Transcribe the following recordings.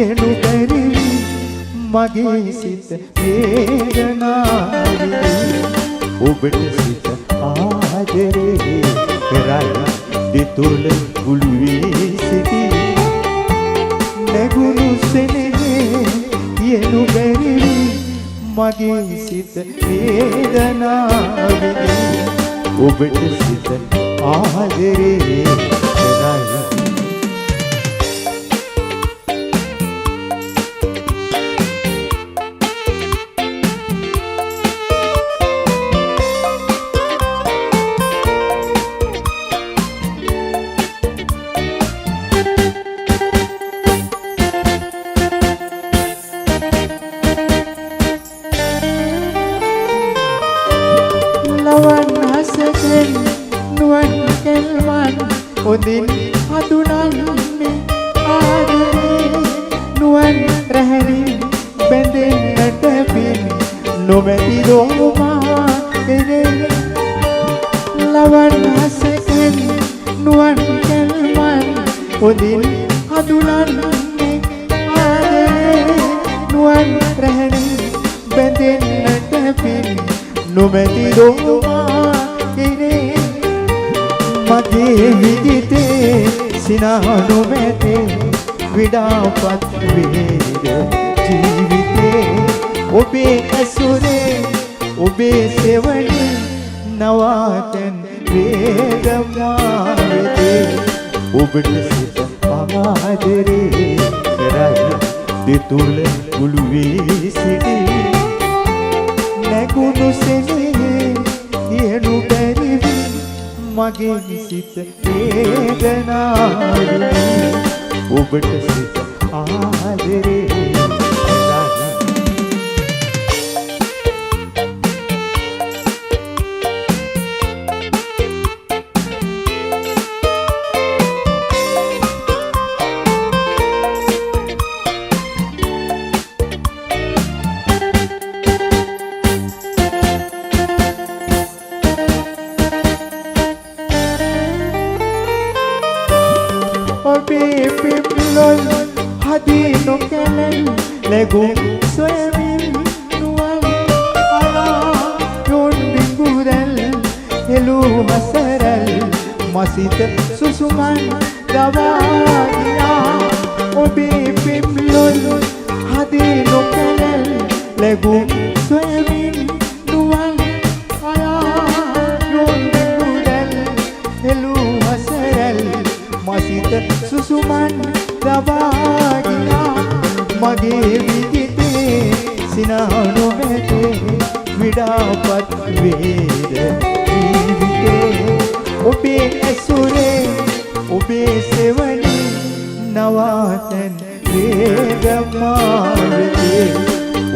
කියනු බැරි මගේ සිත වේදනාවේ ඔබට සිත ආදරේ කරයි දෙතුල කුළු වී සිටි නැගුණු සෙනෙහේ කියනු බැරි මගේ සිත වේදනාවේ ඔබට සිත ආදරේ කරයි Odin adunanne aadare nuwan rahari bendennata pin nomati roma ere lawan hasen nuwan kelman Odin adunanne aadare nuwan rahari bendennata pin nomati roma ere මගේ විදිතේ සිනානු මැතේ විඩාපත් වේද ජීවිතේ ඔබේ ඇසුරේ ඔබේ සෙවණේ නවාතන් වේදමාවේ ඔබට සිත ආදරේ කරයි දෙතුල කුළු වී සිටි නැගුණු සෙනෙහේ කියනු බැරි මගේ සිත වේදනාවේ ඔබට සිත ආදරේ Hadino kelen legum soyamin nuwan ala yon bingurel helu masaral masit susuman dawagiya obi pimlol hadino kelen legum soyamin nuwan ala yon bingurel helu masaral masit susuman dawagiya mage vidite sinano mete vidapat ved jivite obe asure obe sevani nawatan vedamavete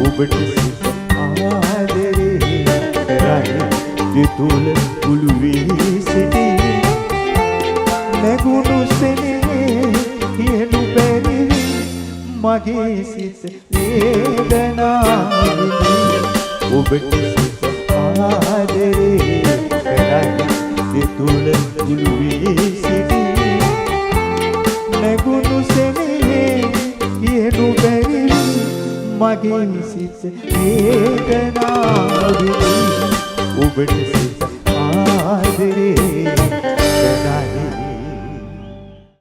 obට සිත ආදරේ කරයි දෙතුල කුළු වී සිටි නැගුණු සෙනෙහේ කියනු බැරි මගේ සිත වේදනාවේ ඔබට සිත ආදරේ කරයි දෙතුල කුළු වී සිටි නැගුණු සෙනෙහේ කියනු බැරි මගේ සිත වේදනාවේ ඔබට